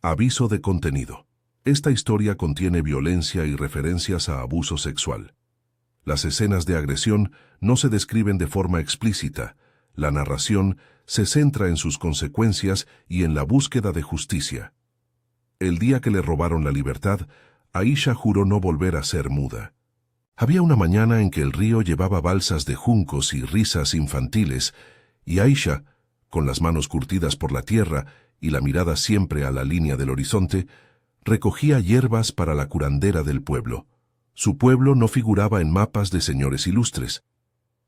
Aviso de contenido. Esta historia contiene violencia y referencias a abuso sexual. Las escenas de agresión no se describen de forma explícita. La narración se centra en sus consecuencias y en la búsqueda de justicia. El día que le robaron la libertad, Aisha juró no volver a ser muda. Había una mañana en que el río llevaba balsas de juncos y risas infantiles, y Aisha, con las manos curtidas por la tierra y la mirada siempre a la línea del horizonte, recogía hierbas para la curandera del pueblo. Su pueblo no figuraba en mapas de señores ilustres.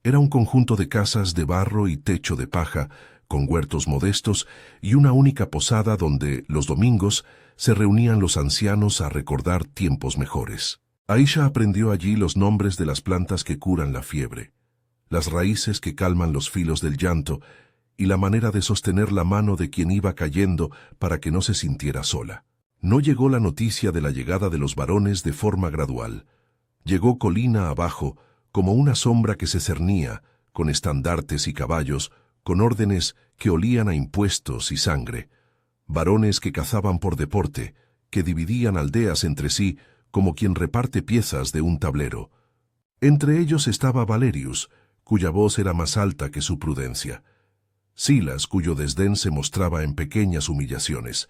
Era un conjunto de casas de barro y techo de paja, con huertos modestos y una única posada donde, los domingos, se reunían los ancianos a recordar tiempos mejores. Aisha aprendió allí los nombres de las plantas que curan la fiebre, las raíces que calman los filos del llanto y la manera de sostener la mano de quien iba cayendo para que no se sintiera sola. No llegó la noticia de la llegada de los varones de forma gradual. Llegó colina abajo, como una sombra que se cernía, con estandartes y caballos, con órdenes que olían a impuestos y sangre. Varones que cazaban por deporte, que dividían aldeas entre sí, como quien reparte piezas de un tablero. Entre ellos estaba Valerius, cuya voz era más alta que su prudencia. Silas, cuyo desdén se mostraba en pequeñas humillaciones.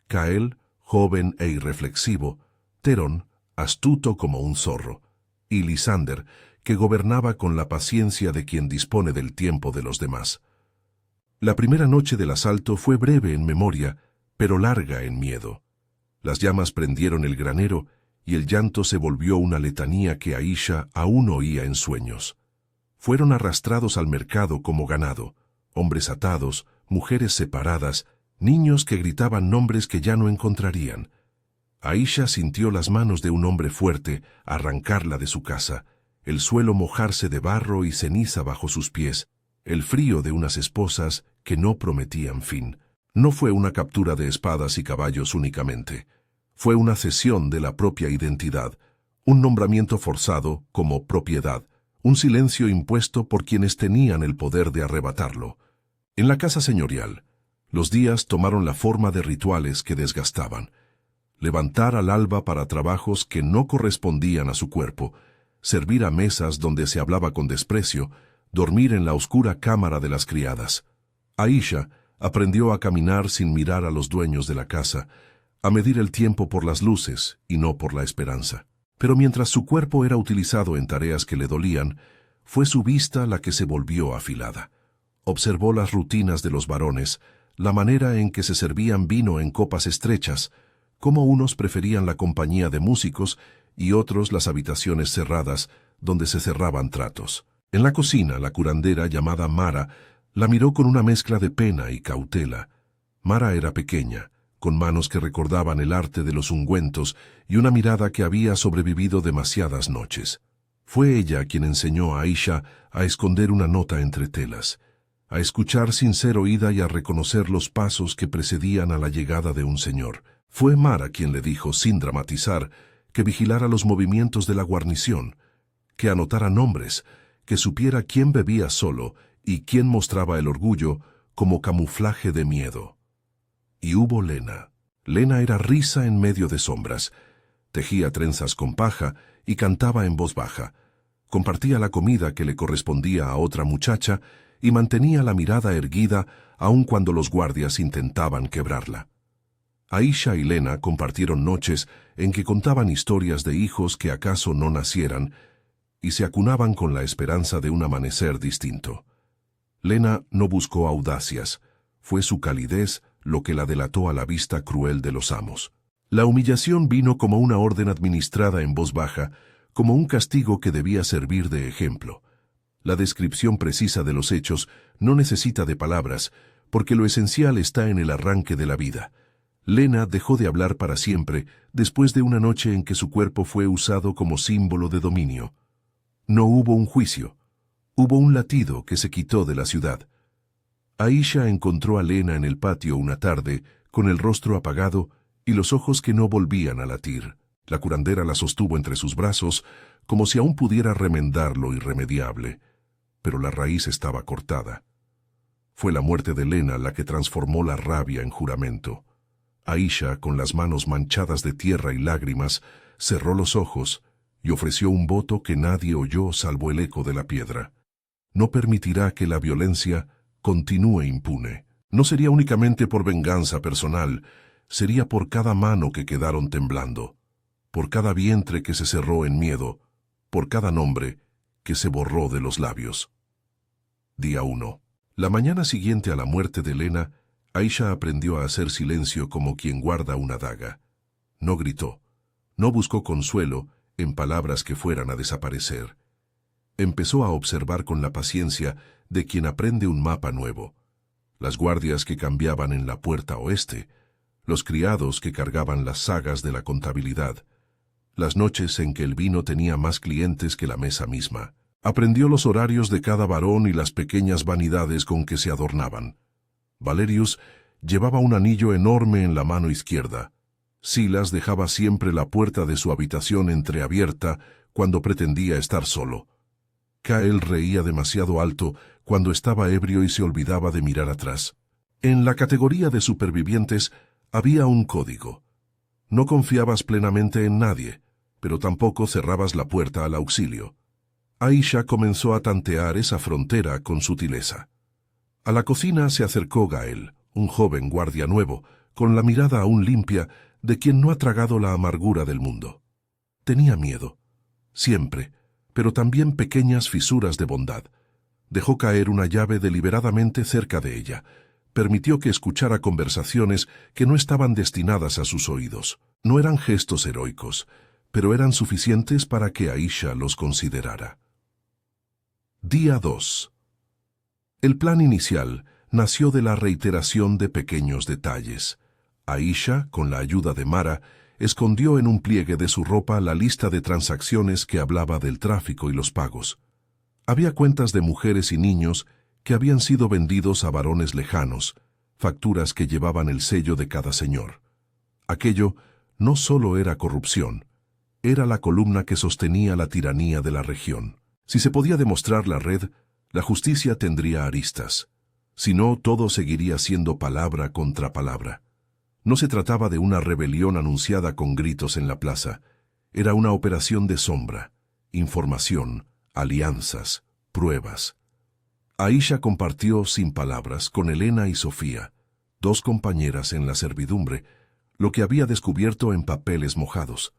Cael, joven e irreflexivo. Terón, astuto como un zorro. Y Lisander, que gobernaba con la paciencia de quien dispone del tiempo de los demás. La primera noche del asalto fue breve en memoria, pero larga en miedo. Las llamas prendieron el granero y el llanto se volvió una letanía que Aisha aún oía en sueños. Fueron arrastrados al mercado como ganado, hombres atados, mujeres separadas, niños que gritaban nombres que ya no encontrarían. Aisha sintió las manos de un hombre fuerte arrancarla de su casa, el suelo mojarse de barro y ceniza bajo sus pies, el frío de unas esposas que no prometían fin. No fue una captura de espadas y caballos únicamente. Fue una cesión de la propia identidad, un nombramiento forzado como propiedad, un silencio impuesto por quienes tenían el poder de arrebatarlo. En la casa señorial, los días tomaron la forma de rituales que desgastaban. Levantar al alba para trabajos que no correspondían a su cuerpo, servir a mesas donde se hablaba con desprecio, dormir en la oscura cámara de las criadas. Aisha aprendió a caminar sin mirar a los dueños de la casa, a medir el tiempo por las luces y no por la esperanza. Pero mientras su cuerpo era utilizado en tareas que le dolían, fue su vista la que se volvió afilada. Observó las rutinas de los varones, la manera en que se servían vino en copas estrechas, cómo unos preferían la compañía de músicos y otros las habitaciones cerradas, donde se cerraban tratos. En la cocina, la curandera, llamada Mara, la miró con una mezcla de pena y cautela. Mara era pequeña, con manos que recordaban el arte de los ungüentos y una mirada que había sobrevivido demasiadas noches. Fue ella quien enseñó a Aisha a esconder una nota entre telas, a escuchar sin ser oída y a reconocer los pasos que precedían a la llegada de un señor. Fue Mara quien le dijo, sin dramatizar, que vigilara los movimientos de la guarnición, que anotara nombres, que supiera quién bebía solo y quién mostraba el orgullo como camuflaje de miedo. Y hubo Lena. Lena era risa en medio de sombras, tejía trenzas con paja y cantaba en voz baja, compartía la comida que le correspondía a otra muchacha y mantenía la mirada erguida aun cuando los guardias intentaban quebrarla. Aisha y Lena compartieron noches en que contaban historias de hijos que acaso no nacieran y se acunaban con la esperanza de un amanecer distinto. Lena no buscó audacias, fue su calidez lo que la delató a la vista cruel de los amos. La humillación vino como una orden administrada en voz baja, como un castigo que debía servir de ejemplo. La descripción precisa de los hechos no necesita de palabras, porque lo esencial está en el arranque de la vida. Lena dejó de hablar para siempre después de una noche en que su cuerpo fue usado como símbolo de dominio. No hubo un juicio. Hubo un latido que se quitó de la ciudad. Aisha encontró a Lena en el patio una tarde, con el rostro apagado y los ojos que no volvían a latir. La curandera la sostuvo entre sus brazos, como si aún pudiera remendar lo irremediable, pero la raíz estaba cortada. Fue la muerte de Lena la que transformó la rabia en juramento. Aisha, con las manos manchadas de tierra y lágrimas, cerró los ojos y ofreció un voto que nadie oyó salvo el eco de la piedra. No permitirá que la violencia continúe impune. No sería únicamente por venganza personal, sería por cada mano que quedaron temblando, por cada vientre que se cerró en miedo, por cada nombre que se borró de los labios. Día 1. La mañana siguiente a la muerte de Elena, Aisha aprendió a hacer silencio como quien guarda una daga. No gritó, no buscó consuelo en palabras que fueran a desaparecer. Empezó a observar con la paciencia de quien aprende un mapa nuevo. Las guardias que cambiaban en la puerta oeste, los criados que cargaban las sagas de la contabilidad, las noches en que el vino tenía más clientes que la mesa misma. Aprendió los horarios de cada varón y las pequeñas vanidades con que se adornaban. Valerius llevaba un anillo enorme en la mano izquierda. Silas dejaba siempre la puerta de su habitación entreabierta cuando pretendía estar solo. Kael reía demasiado alto cuando estaba ebrio y se olvidaba de mirar atrás. En la categoría de supervivientes había un código. No confiabas plenamente en nadie, pero tampoco cerrabas la puerta al auxilio. Aisha comenzó a tantear esa frontera con sutileza. A la cocina se acercó Gael, un joven guardia nuevo, con la mirada aún limpia de quien no ha tragado la amargura del mundo. Tenía miedo, siempre, pero también pequeñas fisuras de bondad. Dejó caer una llave deliberadamente cerca de ella. Permitió que escuchara conversaciones que no estaban destinadas a sus oídos. No eran gestos heroicos, pero eran suficientes para que Aisha los considerara. Día 2. El plan inicial nació de la reiteración de pequeños detalles. Aisha, con la ayuda de Mara, escondió en un pliegue de su ropa la lista de transacciones que hablaba del tráfico y los pagos. Había cuentas de mujeres y niños que habían sido vendidos a varones lejanos, facturas que llevaban el sello de cada señor. Aquello no solo era corrupción, era la columna que sostenía la tiranía de la región. Si se podía demostrar la red, la justicia tendría aristas. Si no, todo seguiría siendo palabra contra palabra. No se trataba de una rebelión anunciada con gritos en la plaza. Era una operación de sombra, información, alianzas, pruebas. Aisha compartió sin palabras con Elena y Sofía, dos compañeras en la servidumbre, lo que había descubierto en papeles mojados.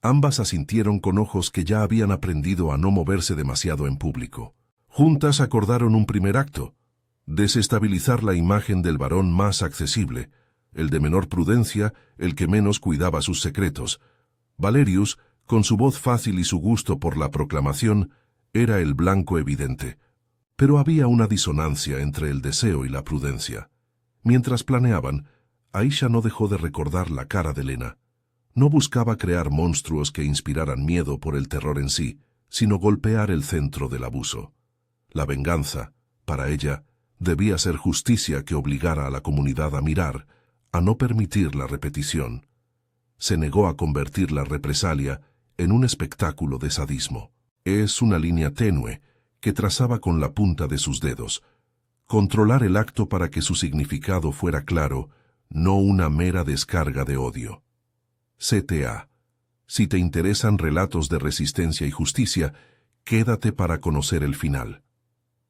Ambas asintieron con ojos que ya habían aprendido a no moverse demasiado en público. Juntas acordaron un primer acto: desestabilizar la imagen del varón más accesible, el de menor prudencia, el que menos cuidaba sus secretos. Valerius, con su voz fácil y su gusto por la proclamación, era el blanco evidente. Pero había una disonancia entre el deseo y la prudencia. Mientras planeaban, Aisha no dejó de recordar la cara de Elena. No buscaba crear monstruos que inspiraran miedo por el terror en sí, sino golpear el centro del abuso. La venganza, para ella, debía ser justicia que obligara a la comunidad a mirar, a no permitir la repetición. Se negó a convertir la represalia en un espectáculo de sadismo. Es una línea tenue que trazaba con la punta de sus dedos. Controlar el acto para que su significado fuera claro, no una mera descarga de odio. CTA. Si te interesan relatos de resistencia y justicia, quédate para conocer el final.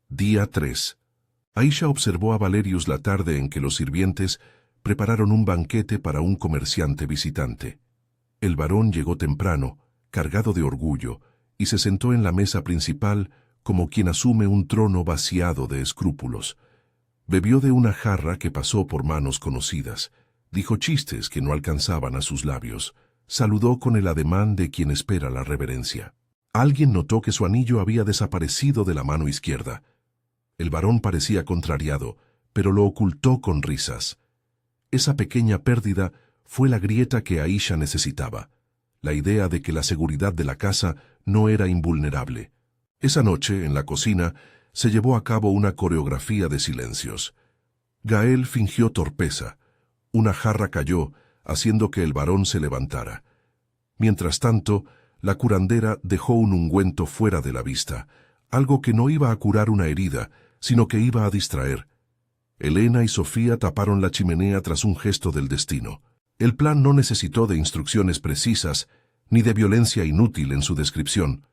Día 3. Aisha observó a Valerius la tarde en que los sirvientes prepararon un banquete para un comerciante visitante. El varón llegó temprano, cargado de orgullo, y se sentó en la mesa principal como quien asume un trono vaciado de escrúpulos. Bebió de una jarra que pasó por manos conocidas. Dijo chistes que no alcanzaban a sus labios. Saludó con el ademán de quien espera la reverencia. Alguien notó que su anillo había desaparecido de la mano izquierda. El varón parecía contrariado, pero lo ocultó con risas. Esa pequeña pérdida fue la grieta que Aisha necesitaba, la idea de que la seguridad de la casa no era invulnerable. Esa noche, en la cocina, se llevó a cabo una coreografía de silencios. Gael fingió torpeza. Una jarra cayó, haciendo que el varón se levantara. Mientras tanto, la curandera dejó un ungüento fuera de la vista, algo que no iba a curar una herida, sino que iba a distraer. Elena y Sofía taparon la chimenea tras un gesto del destino. El plan no necesitó de instrucciones precisas ni de violencia inútil en su descripción.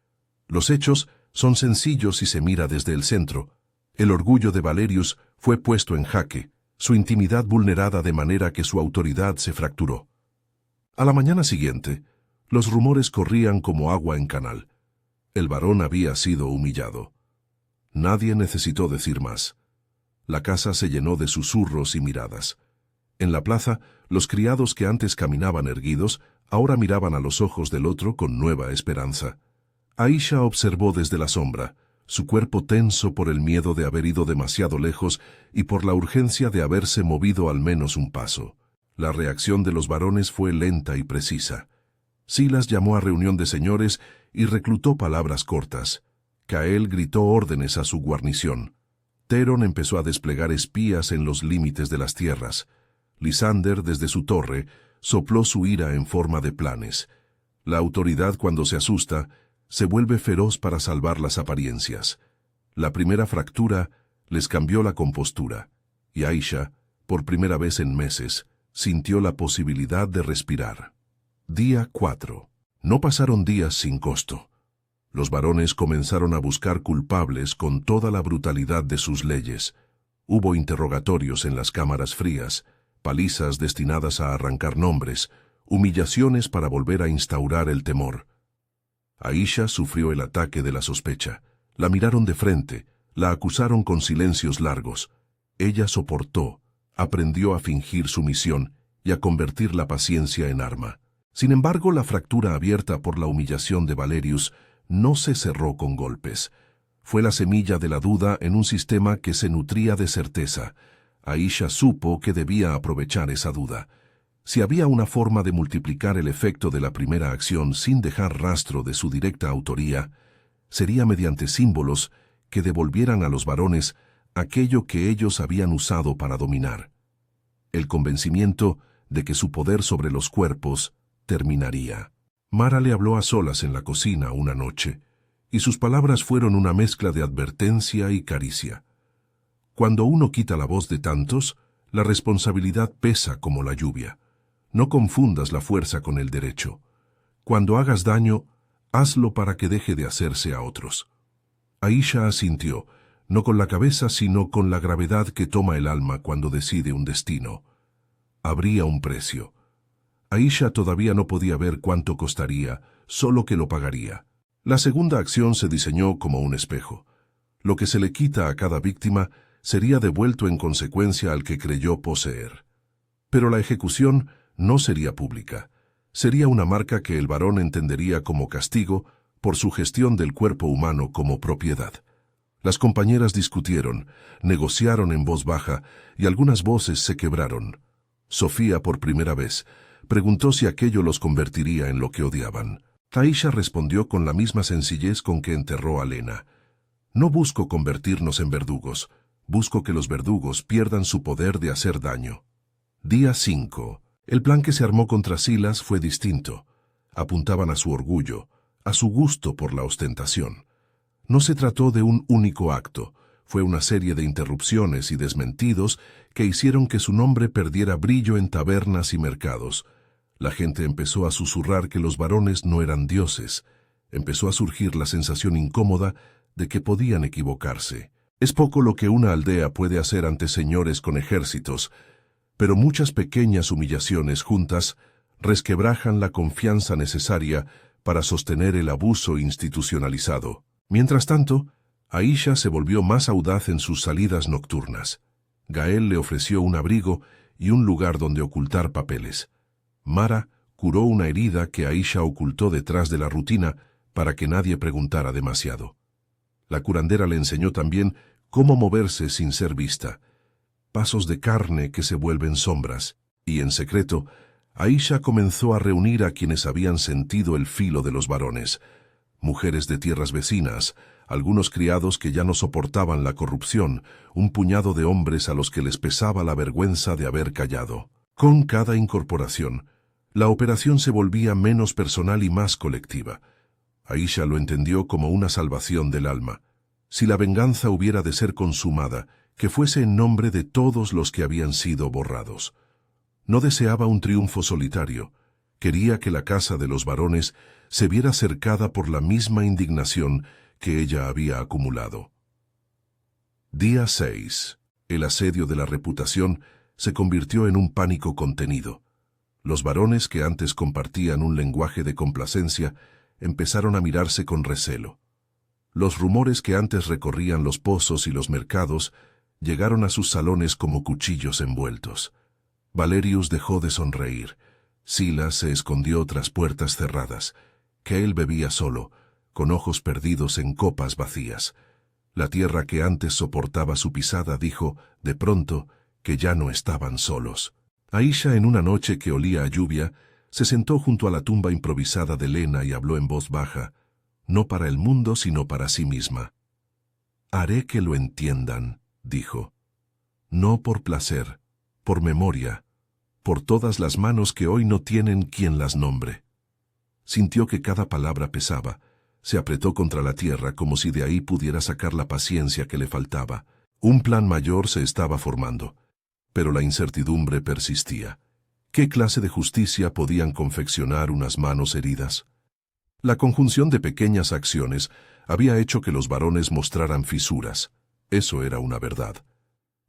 Los hechos son sencillos si se mira desde el centro. El orgullo de Valerius fue puesto en jaque, su intimidad vulnerada de manera que su autoridad se fracturó. A la mañana siguiente, los rumores corrían como agua en canal. El varón había sido humillado. Nadie necesitó decir más. La casa se llenó de susurros y miradas. En la plaza, los criados que antes caminaban erguidos, ahora miraban a los ojos del otro con nueva esperanza. Aisha observó desde la sombra, su cuerpo tenso por el miedo de haber ido demasiado lejos y por la urgencia de haberse movido al menos un paso. La reacción de los varones fue lenta y precisa. Silas llamó a reunión de señores y reclutó palabras cortas. Cael gritó órdenes a su guarnición. Teron empezó a desplegar espías en los límites de las tierras. Lisander, desde su torre, sopló su ira en forma de planes. La autoridad, cuando se asusta, se vuelve feroz para salvar las apariencias. La primera fractura les cambió la compostura, y Aisha, por primera vez en meses, sintió la posibilidad de respirar. Día 4. No pasaron días sin costo. Los varones comenzaron a buscar culpables con toda la brutalidad de sus leyes. Hubo interrogatorios en las cámaras frías, palizas destinadas a arrancar nombres, humillaciones para volver a instaurar el temor. Aisha sufrió el ataque de la sospecha. La miraron de frente, la acusaron con silencios largos. Ella soportó, aprendió a fingir sumisión y a convertir la paciencia en arma. Sin embargo, la fractura abierta por la humillación de Valerius no se cerró con golpes. Fue la semilla de la duda en un sistema que se nutría de certeza. Aisha supo que debía aprovechar esa duda. Si había una forma de multiplicar el efecto de la primera acción sin dejar rastro de su directa autoría, sería mediante símbolos que devolvieran a los varones aquello que ellos habían usado para dominar. El convencimiento de que su poder sobre los cuerpos terminaría. Mara le habló a solas en la cocina una noche, y sus palabras fueron una mezcla de advertencia y caricia. Cuando uno quita la voz de tantos, la responsabilidad pesa como la lluvia. No confundas la fuerza con el derecho. Cuando hagas daño, hazlo para que deje de hacerse a otros. Aisha asintió, no con la cabeza, sino con la gravedad que toma el alma cuando decide un destino. Habría un precio. Aisha todavía no podía ver cuánto costaría, solo que lo pagaría. La segunda acción se diseñó como un espejo. Lo que se le quita a cada víctima sería devuelto en consecuencia al que creyó poseer. Pero la ejecución no sería pública. Sería una marca que el varón entendería como castigo por su gestión del cuerpo humano como propiedad. Las compañeras discutieron, negociaron en voz baja y algunas voces se quebraron. Sofía, por primera vez, preguntó si aquello los convertiría en lo que odiaban. Aisha respondió con la misma sencillez con que enterró a Lena. No busco convertirnos en verdugos, busco que los verdugos pierdan su poder de hacer daño. Día 5. El plan que se armó contra Silas fue distinto. Apuntaban a su orgullo, a su gusto por la ostentación. No se trató de un único acto, fue una serie de interrupciones y desmentidos que hicieron que su nombre perdiera brillo en tabernas y mercados. La gente empezó a susurrar que los varones no eran dioses. Empezó a surgir la sensación incómoda de que podían equivocarse. Es poco lo que una aldea puede hacer ante señores con ejércitos, pero muchas pequeñas humillaciones juntas resquebrajan la confianza necesaria para sostener el abuso institucionalizado. Mientras tanto, Aisha se volvió más audaz en sus salidas nocturnas. Gael le ofreció un abrigo y un lugar donde ocultar papeles. Mara curó una herida que Aisha ocultó detrás de la rutina para que nadie preguntara demasiado. La curandera le enseñó también cómo moverse sin ser vista. Pasos de carne que se vuelven sombras, y en secreto, Aisha comenzó a reunir a quienes habían sentido el filo de los varones. Mujeres de tierras vecinas, algunos criados que ya no soportaban la corrupción, un puñado de hombres a los que les pesaba la vergüenza de haber callado. Con cada incorporación, la operación se volvía menos personal y más colectiva. Aisha lo entendió como una salvación del alma. Si la venganza hubiera de ser consumada, que fuese en nombre de todos los que habían sido borrados. No deseaba un triunfo solitario. Quería que la casa de los varones se viera cercada por la misma indignación que ella había acumulado. Día 6. El asedio de la reputación se convirtió en un pánico contenido. Los varones que antes compartían un lenguaje de complacencia empezaron a mirarse con recelo. Los rumores que antes recorrían los pozos y los mercados llegaron a sus salones como cuchillos envueltos. Valerius dejó de sonreír. Silas se escondió tras puertas cerradas. Cale bebía solo, con ojos perdidos en copas vacías. La tierra que antes soportaba su pisada dijo, de pronto, que ya no estaban solos. Aisha, en una noche que olía a lluvia, se sentó junto a la tumba improvisada de Lena y habló en voz baja, no para el mundo sino para sí misma. «Haré que lo entiendan», dijo. «No por placer, por memoria, por todas las manos que hoy no tienen quien las nombre». Sintió que cada palabra pesaba. Se apretó contra la tierra como si de ahí pudiera sacar la paciencia que le faltaba. Un plan mayor se estaba formando, pero la incertidumbre persistía. ¿Qué clase de justicia podían confeccionar unas manos heridas? La conjunción de pequeñas acciones había hecho que los varones mostraran fisuras. Eso era una verdad.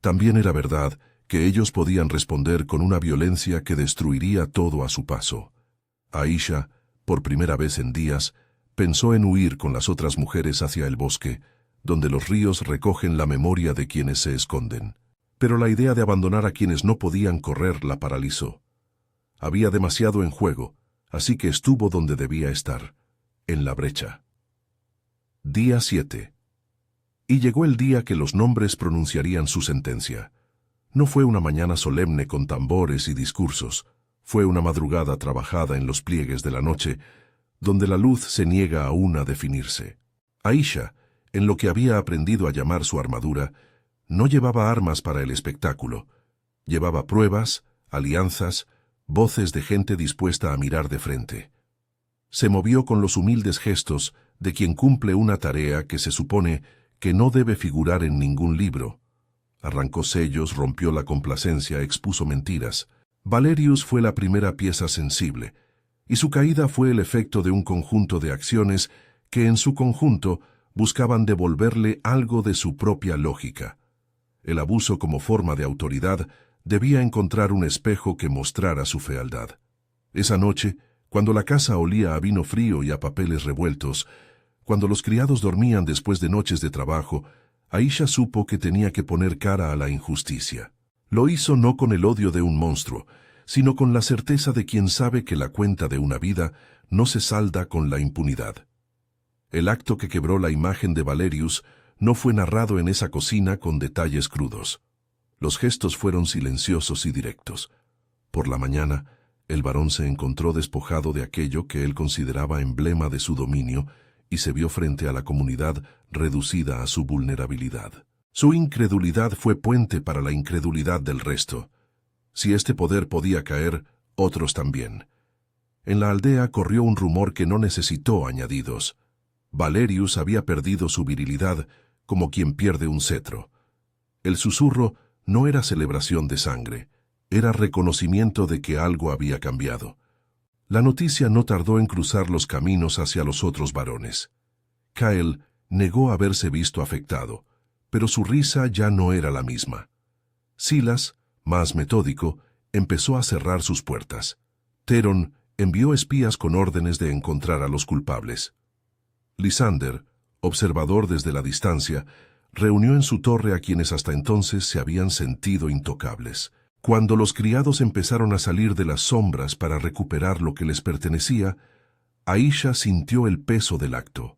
También era verdad que ellos podían responder con una violencia que destruiría todo a su paso. Aisha, por primera vez en días, pensó en huir con las otras mujeres hacia el bosque, donde los ríos recogen la memoria de quienes se esconden. Pero la idea de abandonar a quienes no podían correr la paralizó. Había demasiado en juego, así que estuvo donde debía estar, en la brecha. Día 7. Y llegó el día que los nombres pronunciarían su sentencia. No fue una mañana solemne con tambores y discursos, fue una madrugada trabajada en los pliegues de la noche, donde la luz se niega aún a definirse. Aisha, en lo que había aprendido a llamar su armadura, no llevaba armas para el espectáculo. Llevaba pruebas, alianzas, voces de gente dispuesta a mirar de frente. Se movió con los humildes gestos de quien cumple una tarea que se supone que no debe figurar en ningún libro. Arrancó sellos, rompió la complacencia, expuso mentiras. Valerius fue la primera pieza sensible, y su caída fue el efecto de un conjunto de acciones que en su conjunto buscaban devolverle algo de su propia lógica. El abuso como forma de autoridad debía encontrar un espejo que mostrara su fealdad. Esa noche, cuando la casa olía a vino frío y a papeles revueltos, cuando los criados dormían después de noches de trabajo, Aisha supo que tenía que poner cara a la injusticia. Lo hizo no con el odio de un monstruo, sino con la certeza de quien sabe que la cuenta de una vida no se salda con la impunidad. El acto que quebró la imagen de Valerius no fue narrado en esa cocina con detalles crudos. Los gestos fueron silenciosos y directos. Por la mañana, el varón se encontró despojado de aquello que él consideraba emblema de su dominio y se vio frente a la comunidad reducida a su vulnerabilidad. Su incredulidad fue puente para la incredulidad del resto. Si este poder podía caer, otros también. En la aldea corrió un rumor que no necesitó añadidos. Valerius había perdido su virilidad como quien pierde un cetro. El susurro no era celebración de sangre, era reconocimiento de que algo había cambiado. La noticia no tardó en cruzar los caminos hacia los otros varones. Cale negó haberse visto afectado, pero su risa ya no era la misma. Silas, más metódico, empezó a cerrar sus puertas. Theron envió espías con órdenes de encontrar a los culpables. Lysander, observador desde la distancia, reunió en su torre a quienes hasta entonces se habían sentido intocables. Cuando los criados empezaron a salir de las sombras para recuperar lo que les pertenecía, Aisha sintió el peso del acto.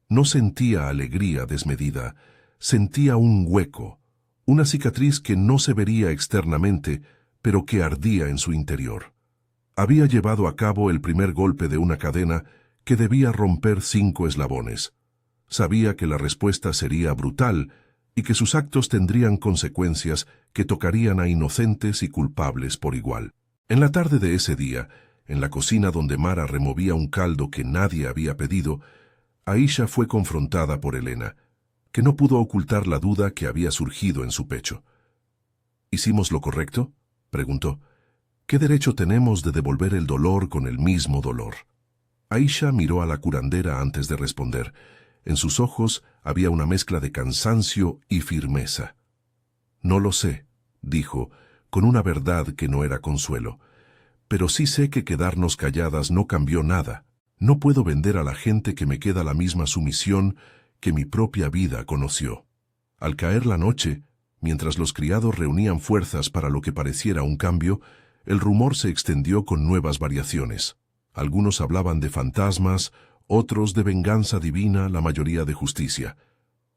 No sentía alegría desmedida, sentía un hueco, una cicatriz que no se vería externamente, pero que ardía en su interior. Había llevado a cabo el primer golpe de una cadena que debía romper 5 eslabones. Sabía que la respuesta sería brutal y que sus actos tendrían consecuencias que tocarían a inocentes y culpables por igual. En la tarde de ese día, en la cocina donde Mara removía un caldo que nadie había pedido, Aisha fue confrontada por Helena, que no pudo ocultar la duda que había surgido en su pecho. «¿Hicimos lo correcto?», preguntó. ¿Qué derecho tenemos de devolver el dolor con el mismo dolor? Aisha miró a la curandera antes de responder. En sus ojos había una mezcla de cansancio y firmeza. No lo sé, dijo, con una verdad que no era consuelo. Pero sí sé que quedarnos calladas no cambió nada. No puedo vender a la gente que me queda la misma sumisión que mi propia vida conoció. Al caer la noche, mientras los criados reunían fuerzas para lo que pareciera un cambio, el rumor se extendió con nuevas variaciones. Algunos hablaban de fantasmas, otros de venganza divina, la mayoría de justicia.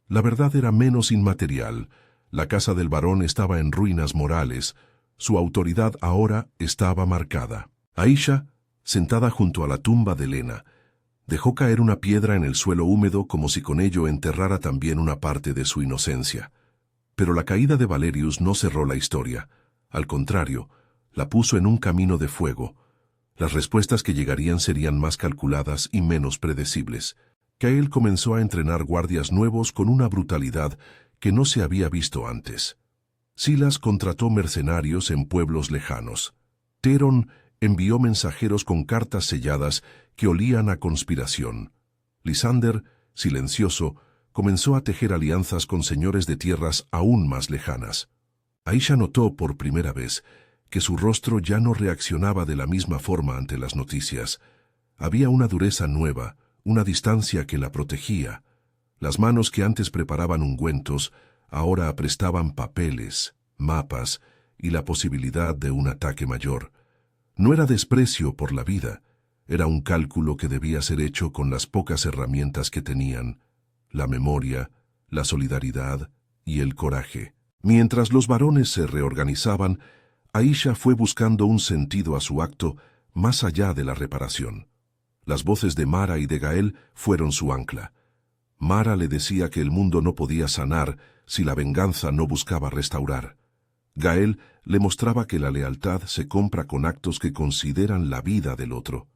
La verdad era menos inmaterial. La casa del varón estaba en ruinas morales. Su autoridad ahora estaba marcada. Aisha, sentada junto a la tumba de Lena, dejó caer una piedra en el suelo húmedo como si con ello enterrara también una parte de su inocencia. Pero la caída de Valerius no cerró la historia. Al contrario, la puso en un camino de fuego. Las respuestas que llegarían serían más calculadas y menos predecibles. Gael comenzó a entrenar guardias nuevos con una brutalidad que no se había visto antes. Silas contrató mercenarios en pueblos lejanos. Teron envió mensajeros con cartas selladas que olían a conspiración. Lysander, silencioso, comenzó a tejer alianzas con señores de tierras aún más lejanas. Aisha notó por primera vez que su rostro ya no reaccionaba de la misma forma ante las noticias. Había una dureza nueva, una distancia que la protegía. Las manos que antes preparaban ungüentos, ahora aprestaban papeles, mapas y la posibilidad de un ataque mayor. No era desprecio por la vida, era un cálculo que debía ser hecho con las pocas herramientas que tenían: la memoria, la solidaridad y el coraje. Mientras los varones se reorganizaban, Aisha fue buscando un sentido a su acto más allá de la reparación. Las voces de Mara y de Gael fueron su ancla. Mara le decía que el mundo no podía sanar si la venganza no buscaba restaurar. Gael le mostraba que la lealtad se compra con actos que consideran la vida del otro.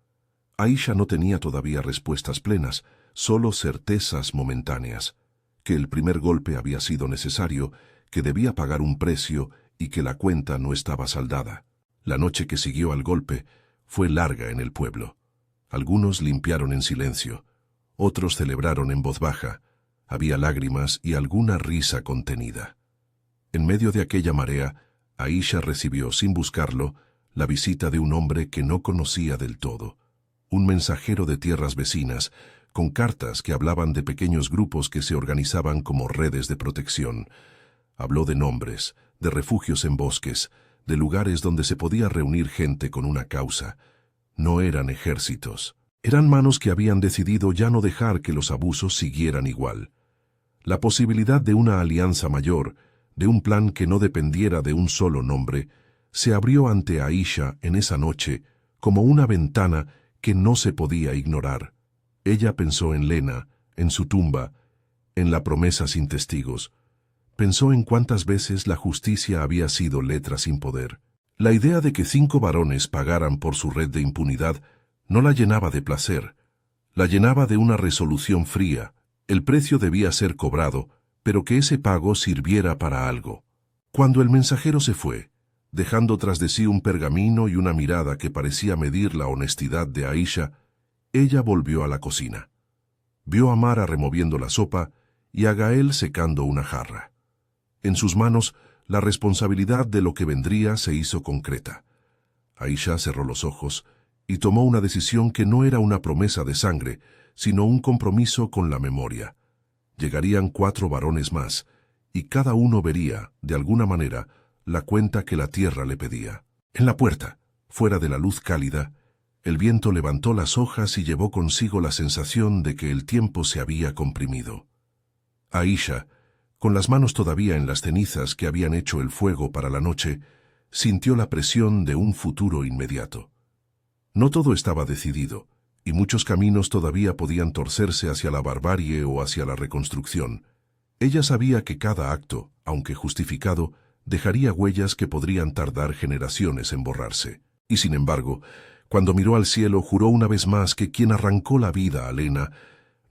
Aisha no tenía todavía respuestas plenas, solo certezas momentáneas: que el primer golpe había sido necesario, que debía pagar un precio y que la cuenta no estaba saldada. La noche que siguió al golpe fue larga en el pueblo. Algunos limpiaron en silencio, otros celebraron en voz baja. Había lágrimas y alguna risa contenida. En medio de aquella marea, Aisha recibió, sin buscarlo, la visita de un hombre que no conocía del todo. Un mensajero de tierras vecinas, con cartas que hablaban de pequeños grupos que se organizaban como redes de protección. Habló de nombres, de refugios en bosques, de lugares donde se podía reunir gente con una causa. No eran ejércitos. Eran manos que habían decidido ya no dejar que los abusos siguieran igual. La posibilidad de una alianza mayor, de un plan que no dependiera de un solo nombre, se abrió ante Aisha en esa noche como una ventana que no se podía ignorar. Ella pensó en Lena, en su tumba, en la promesa sin testigos. Pensó en cuántas veces la justicia había sido letra sin poder. La idea de que 5 varones pagaran por su red de impunidad no la llenaba de placer. La llenaba de una resolución fría. El precio debía ser cobrado, pero que ese pago sirviera para algo. Cuando el mensajero se fue, dejando tras de sí un pergamino y una mirada que parecía medir la honestidad de Aisha, ella volvió a la cocina. Vio a Mara removiendo la sopa y a Gael secando una jarra. En sus manos, la responsabilidad de lo que vendría se hizo concreta. Aisha cerró los ojos y tomó una decisión que no era una promesa de sangre, sino un compromiso con la memoria. Llegarían 4 varones más, y cada uno vería, de alguna manera, la cuenta que la tierra le pedía. En la puerta, fuera de la luz cálida, el viento levantó las hojas y llevó consigo la sensación de que el tiempo se había comprimido. Aisha, con las manos todavía en las cenizas que habían hecho el fuego para la noche, sintió la presión de un futuro inmediato. No todo estaba decidido, y muchos caminos todavía podían torcerse hacia la barbarie o hacia la reconstrucción. Ella sabía que cada acto, aunque justificado, dejaría huellas que podrían tardar generaciones en borrarse. Y sin embargo, cuando miró al cielo, juró una vez más que quien arrancó la vida a Lena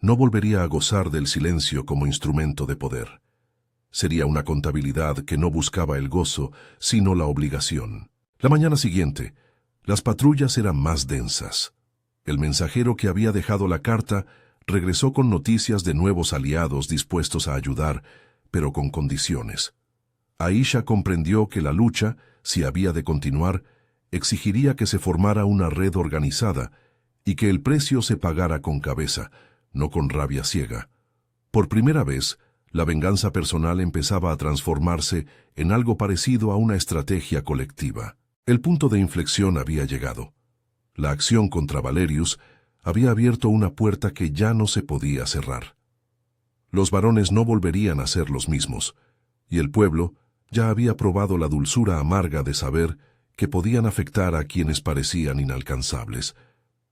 no volvería a gozar del silencio como instrumento de poder. Sería una contabilidad que no buscaba el gozo, sino la obligación. La mañana siguiente, las patrullas eran más densas. El mensajero que había dejado la carta regresó con noticias de nuevos aliados dispuestos a ayudar, pero con condiciones. Aisha comprendió que la lucha, si había de continuar, exigiría que se formara una red organizada y que el precio se pagara con cabeza, no con rabia ciega. Por primera vez, la venganza personal empezaba a transformarse en algo parecido a una estrategia colectiva. El punto de inflexión había llegado. La acción contra Valerius había abierto una puerta que ya no se podía cerrar. Los varones no volverían a ser los mismos, y el pueblo ya había probado la dulzura amarga de saber que podían afectar a quienes parecían inalcanzables.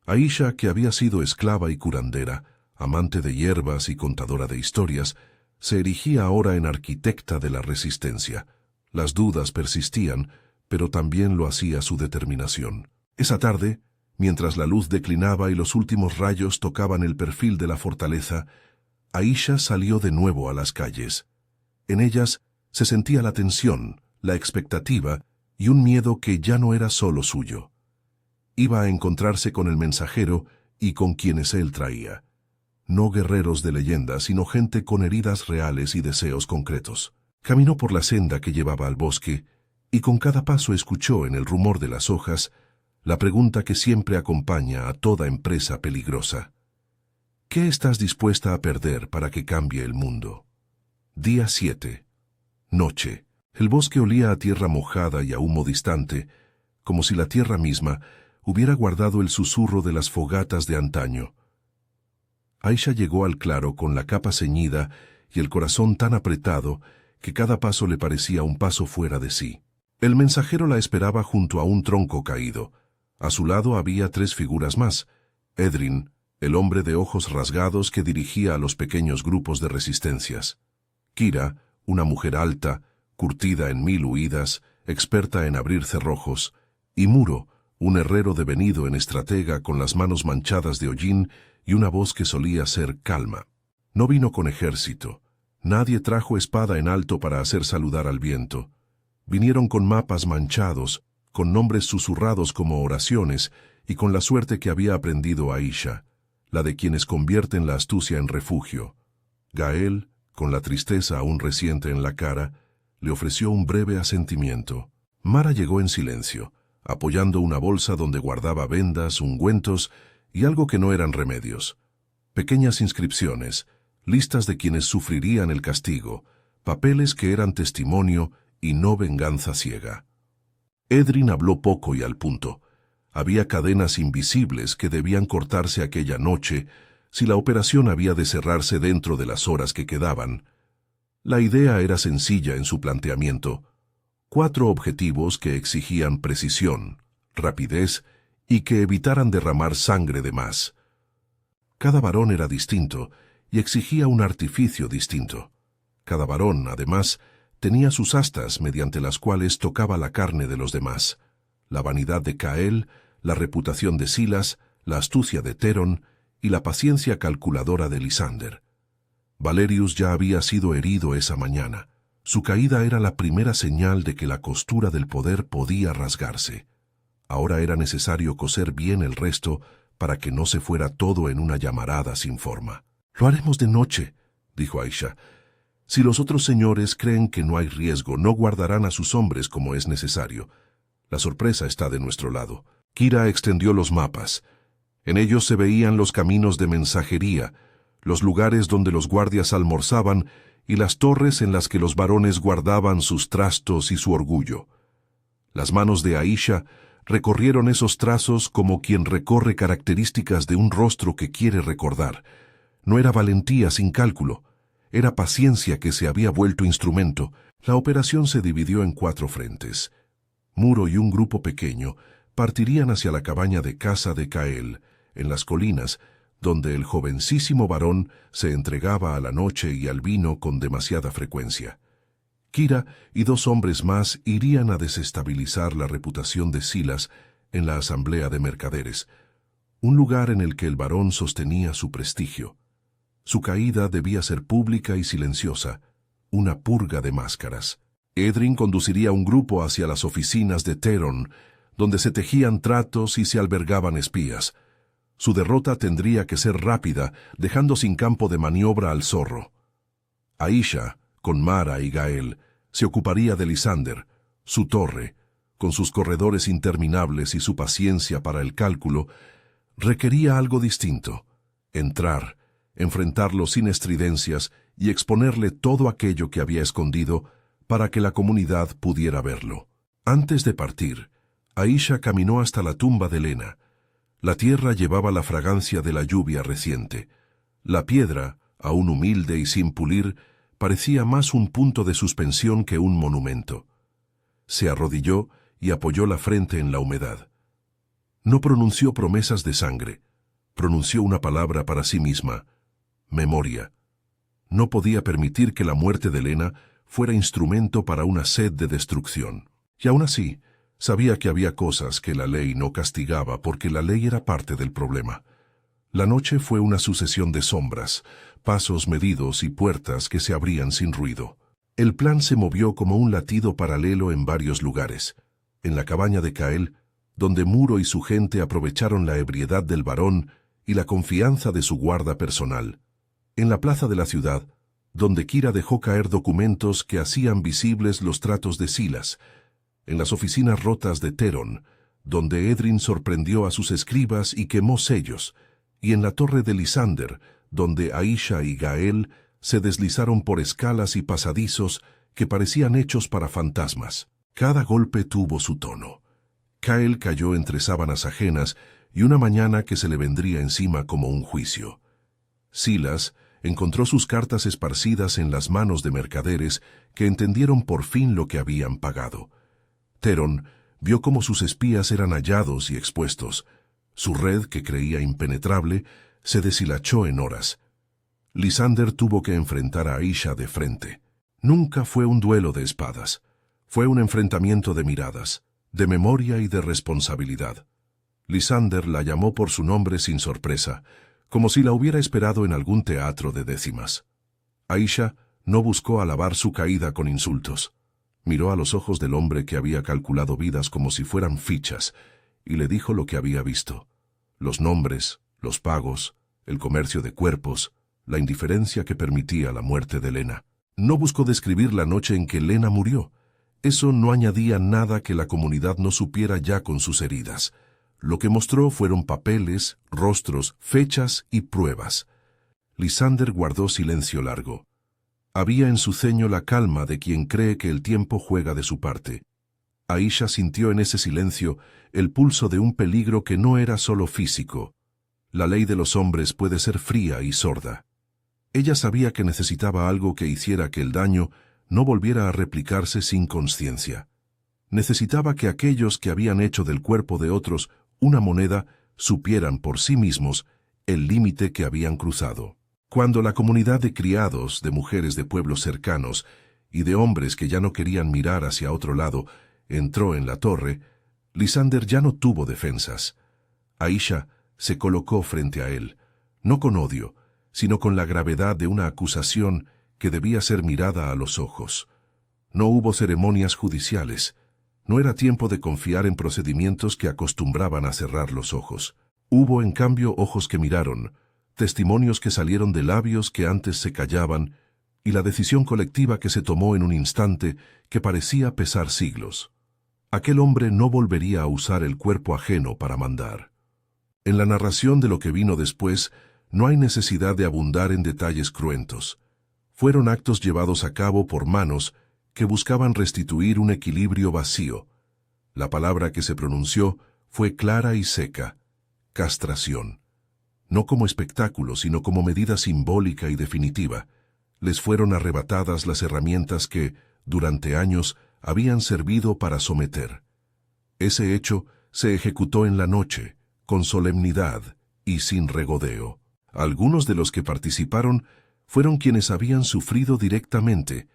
Aisha, que había sido esclava y curandera, amante de hierbas y contadora de historias, se erigía ahora en arquitecta de la resistencia. Las dudas persistían, pero también lo hacía su determinación. Esa tarde, mientras la luz declinaba y los últimos rayos tocaban el perfil de la fortaleza, Aisha salió de nuevo a las calles. En ellas se sentía la tensión, la expectativa y un miedo que ya no era solo suyo. Iba a encontrarse con el mensajero y con quienes él traía. No guerreros de leyenda, sino gente con heridas reales y deseos concretos. Caminó por la senda que llevaba al bosque y con cada paso escuchó en el rumor de las hojas la pregunta que siempre acompaña a toda empresa peligrosa. ¿Qué estás dispuesta a perder para que cambie el mundo? Día 7. Noche. El bosque olía a tierra mojada y a humo distante, como si la tierra misma hubiera guardado el susurro de las fogatas de antaño. Aisha llegó al claro con la capa ceñida y el corazón tan apretado que cada paso le parecía un paso fuera de sí. El mensajero la esperaba junto a un tronco caído. A su lado había 3 figuras más. Edrin, el hombre de ojos rasgados que dirigía a los pequeños grupos de resistencias. Kira, una mujer alta, curtida en 1000 huidas, experta en abrir cerrojos. Y Muro, un herrero devenido en estratega con las manos manchadas de hollín y una voz que solía ser calma. No vino con ejército. Nadie trajo espada en alto para hacer saludar al viento. Vinieron con mapas manchados, con nombres susurrados como oraciones y con la suerte que había aprendido Aisha, la de quienes convierten la astucia en refugio. Gael, con la tristeza aún reciente en la cara, le ofreció un breve asentimiento. Mara llegó en silencio, apoyando una bolsa donde guardaba vendas, ungüentos y algo que no eran remedios. Pequeñas inscripciones, listas de quienes sufrirían el castigo, papeles que eran testimonio y no venganza ciega. Edrin habló poco y al punto. Había cadenas invisibles que debían cortarse aquella noche si la operación había de cerrarse dentro de las horas que quedaban. La idea era sencilla en su planteamiento. 4 objetivos que exigían precisión, rapidez y que evitaran derramar sangre de más. Cada varón era distinto y exigía un artificio distinto. Cada varón, además, tenía sus astas mediante las cuales tocaba la carne de los demás. La vanidad de Cael, la reputación de Silas, la astucia de Teron y la paciencia calculadora de Lysander. Valerius ya había sido herido esa mañana. Su caída era la primera señal de que la costura del poder podía rasgarse. Ahora era necesario coser bien el resto para que no se fuera todo en una llamarada sin forma. «Lo haremos de noche», dijo Aisha. «Si los otros señores creen que no hay riesgo, no guardarán a sus hombres como es necesario. La sorpresa está de nuestro lado». Kira extendió los mapas. En ellos se veían los caminos de mensajería, los lugares donde los guardias almorzaban y las torres en las que los varones guardaban sus trastos y su orgullo. Las manos de Aisha recorrieron esos trazos como quien recorre características de un rostro que quiere recordar. No era valentía sin cálculo, era paciencia que se había vuelto instrumento. La operación se dividió en 4 frentes. Muro y un grupo pequeño partirían hacia la cabaña de caza de Cael, en las colinas, donde el jovencísimo varón se entregaba a la noche y al vino con demasiada frecuencia. Kira y 2 hombres más irían a desestabilizar la reputación de Silas en la asamblea de mercaderes, un lugar en el que el varón sostenía su prestigio. Su caída debía ser pública y silenciosa, una purga de máscaras. Edrin conduciría un grupo hacia las oficinas de Theron, donde se tejían tratos y se albergaban espías. Su derrota tendría que ser rápida, dejando sin campo de maniobra al zorro. Aisha, con Mara y Gael, se ocuparía de Lysander, su torre, con sus corredores interminables y su paciencia para el cálculo, requería algo distinto: entrar, enfrentarlo sin estridencias y exponerle todo aquello que había escondido para que la comunidad pudiera verlo. Antes de partir, Aisha caminó hasta la tumba de Lena. La tierra llevaba la fragancia de la lluvia reciente. La piedra, aún humilde y sin pulir, parecía más un punto de suspensión que un monumento. Se arrodilló y apoyó la frente en la humedad. No pronunció promesas de sangre. Pronunció una palabra para sí misma: memoria. No podía permitir que la muerte de Lena fuera instrumento para una sed de destrucción. Y aún así, sabía que había cosas que la ley no castigaba porque la ley era parte del problema. La noche fue una sucesión de sombras, pasos medidos y puertas que se abrían sin ruido. El plan se movió como un latido paralelo en varios lugares. En la cabaña de Cael, donde Muro y su gente aprovecharon la ebriedad del varón y la confianza de su guarda personal. En la plaza de la ciudad, donde Kira dejó caer documentos que hacían visibles los tratos de Silas. En las oficinas rotas de Theron, donde Edrin sorprendió a sus escribas y quemó sellos, y en la torre de Lysander, donde Aisha y Gael se deslizaron por escalas y pasadizos que parecían hechos para fantasmas. Cada golpe tuvo su tono. Cael cayó entre sábanas ajenas y una mañana que se le vendría encima como un juicio. Silas encontró sus cartas esparcidas en las manos de mercaderes que entendieron por fin lo que habían pagado. Theron vio cómo sus espías eran hallados y expuestos. Su red, que creía impenetrable, se deshilachó en horas. Lysander tuvo que enfrentar a Aisha de frente. Nunca fue un duelo de espadas. Fue un enfrentamiento de miradas, de memoria y de responsabilidad. Lysander la llamó por su nombre sin sorpresa, como si la hubiera esperado en algún teatro de décimas. Aisha no buscó alabar su caída con insultos. Miró a los ojos del hombre que había calculado vidas como si fueran fichas, y le dijo lo que había visto: los nombres, los pagos, el comercio de cuerpos, la indiferencia que permitía la muerte de Lena. No buscó describir la noche en que Lena murió. Eso no añadía nada que la comunidad no supiera ya con sus heridas. Lo que mostró fueron papeles, rostros, fechas y pruebas. Lysander guardó silencio largo. Había en su ceño la calma de quien cree que el tiempo juega de su parte. Aisha sintió en ese silencio el pulso de un peligro que no era solo físico. La ley de los hombres puede ser fría y sorda. Ella sabía que necesitaba algo que hiciera que el daño no volviera a replicarse sin conciencia. Necesitaba que aquellos que habían hecho del cuerpo de otros una moneda supieran por sí mismos el límite que habían cruzado. Cuando la comunidad de criados, de mujeres de pueblos cercanos y de hombres que ya no querían mirar hacia otro lado, entró en la torre, Lysander ya no tuvo defensas. Aisha se colocó frente a él, no con odio, sino con la gravedad de una acusación que debía ser mirada a los ojos. No hubo ceremonias judiciales. No era tiempo de confiar en procedimientos que acostumbraban a cerrar los ojos. Hubo, en cambio, ojos que miraron, testimonios que salieron de labios que antes se callaban, y la decisión colectiva que se tomó en un instante que parecía pesar siglos. Aquel hombre no volvería a usar el cuerpo ajeno para mandar. En la narración de lo que vino después, no hay necesidad de abundar en detalles cruentos. Fueron actos llevados a cabo por manos que buscaban restituir un equilibrio vacío. La palabra que se pronunció fue clara y seca: castración. No como espectáculo, sino como medida simbólica y definitiva. Les fueron arrebatadas las herramientas que, durante años, habían servido para someter. Ese hecho se ejecutó en la noche, con solemnidad y sin regodeo. Algunos de los que participaron fueron quienes habían sufrido directamente.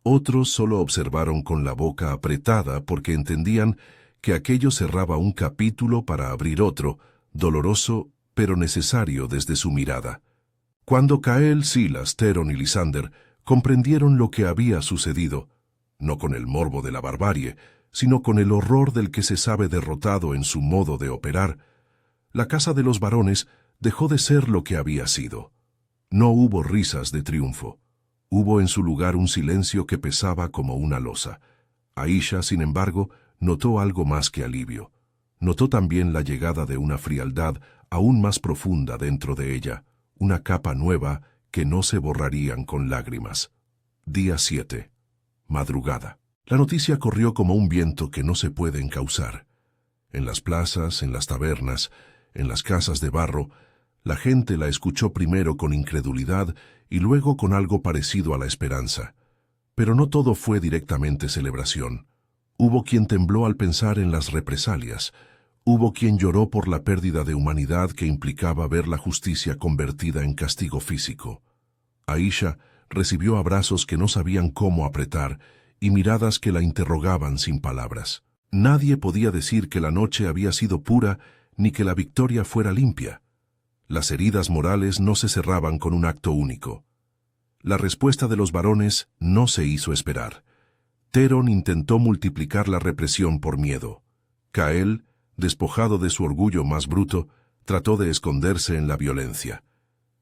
Otros solo observaron con la boca apretada porque entendían que aquello cerraba un capítulo para abrir otro, doloroso pero necesario desde su mirada. Cuando Cael, Silas, Theron y Lysander comprendieron lo que había sucedido, no con el morbo de la barbarie, sino con el horror del que se sabe derrotado en su modo de operar, la casa de los varones dejó de ser lo que había sido. No hubo risas de triunfo. Hubo en su lugar un silencio que pesaba como una losa. Aisha, sin embargo, notó algo más que alivio. Notó también la llegada de una frialdad aún más profunda dentro de ella, una capa nueva que no se borrarían con lágrimas. Día 7. Madrugada. La noticia corrió como un viento que no se puede encauzar. En las plazas, en las tabernas, en las casas de barro, la gente la escuchó primero con incredulidad y luego con algo parecido a la esperanza. Pero no todo fue directamente celebración. Hubo quien tembló al pensar en las represalias. Hubo quien lloró por la pérdida de humanidad que implicaba ver la justicia convertida en castigo físico. Aisha recibió abrazos que no sabían cómo apretar y miradas que la interrogaban sin palabras. Nadie podía decir que la noche había sido pura ni que la victoria fuera limpia. Las heridas morales no se cerraban con un acto único. La respuesta de los varones no se hizo esperar. Teron intentó multiplicar la represión por miedo. Cael, despojado de su orgullo más bruto, trató de esconderse en la violencia.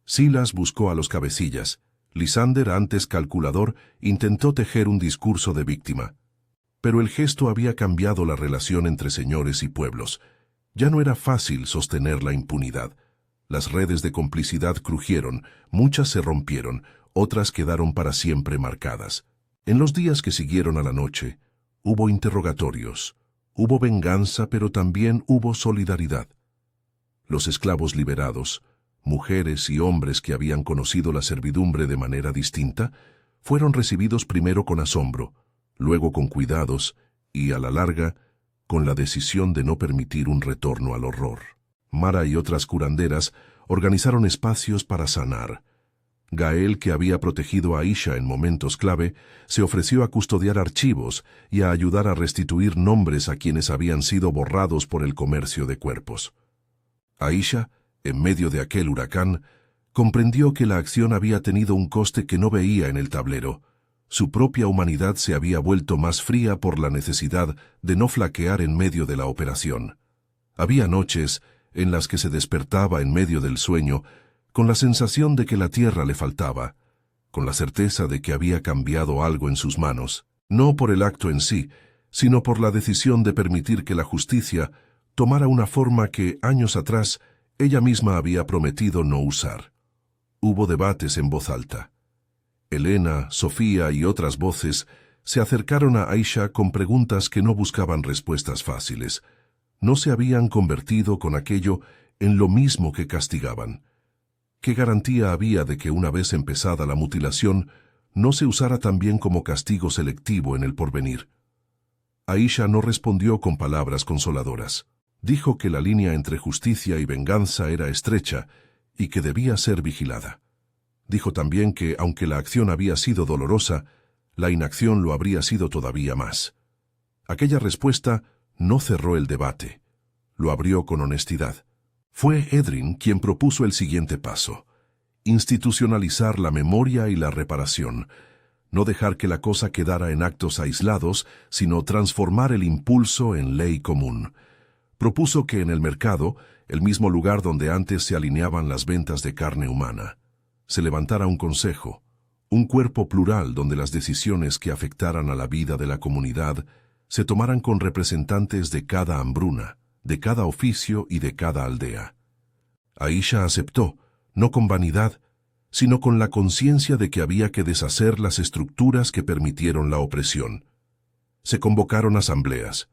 Silas buscó a los cabecillas. Lisander, antes calculador, intentó tejer un discurso de víctima. Pero el gesto había cambiado la relación entre señores y pueblos. Ya no era fácil sostener la impunidad. Las redes de complicidad crujieron, muchas se rompieron, otras quedaron para siempre marcadas. En los días que siguieron a la noche, hubo interrogatorios, hubo venganza, pero también hubo solidaridad. Los esclavos liberados, mujeres y hombres que habían conocido la servidumbre de manera distinta, fueron recibidos primero con asombro, luego con cuidados y, a la larga, con la decisión de no permitir un retorno al horror. Mara y otras curanderas organizaron espacios para sanar. Gael, que había protegido a Aisha en momentos clave, se ofreció a custodiar archivos y a ayudar a restituir nombres a quienes habían sido borrados por el comercio de cuerpos. Aisha, en medio de aquel huracán, comprendió que la acción había tenido un coste que no veía en el tablero. Su propia humanidad se había vuelto más fría por la necesidad de no flaquear en medio de la operación. Había noches en las que se despertaba en medio del sueño con la sensación de que la tierra le faltaba, con la certeza de que había cambiado algo en sus manos, no por el acto en sí, sino por la decisión de permitir que la justicia tomara una forma que, años atrás, ella misma había prometido no usar. Hubo debates en voz alta. Elena, Sofía y otras voces se acercaron a Aisha con preguntas que no buscaban respuestas fáciles. No se habían convertido con aquello en lo mismo que castigaban. ¿Qué garantía había de que una vez empezada la mutilación no se usara también como castigo selectivo en el porvenir? Aisha no respondió con palabras consoladoras. Dijo que la línea entre justicia y venganza era estrecha y que debía ser vigilada. Dijo también que, aunque la acción había sido dolorosa, la inacción lo habría sido todavía más. Aquella respuesta no cerró el debate. Lo abrió con honestidad. Fue Edrin quien propuso el siguiente paso: institucionalizar la memoria y la reparación, no dejar que la cosa quedara en actos aislados, sino transformar el impulso en ley común. Propuso que en el mercado, el mismo lugar donde antes se alineaban las ventas de carne humana, se levantara un consejo, un cuerpo plural donde las decisiones que afectaran a la vida de la comunidad se tomaran con representantes de cada hambruna, de cada oficio y de cada aldea. Aisha aceptó, no con vanidad, sino con la conciencia de que había que deshacer las estructuras que permitieron la opresión. Se convocaron asambleas.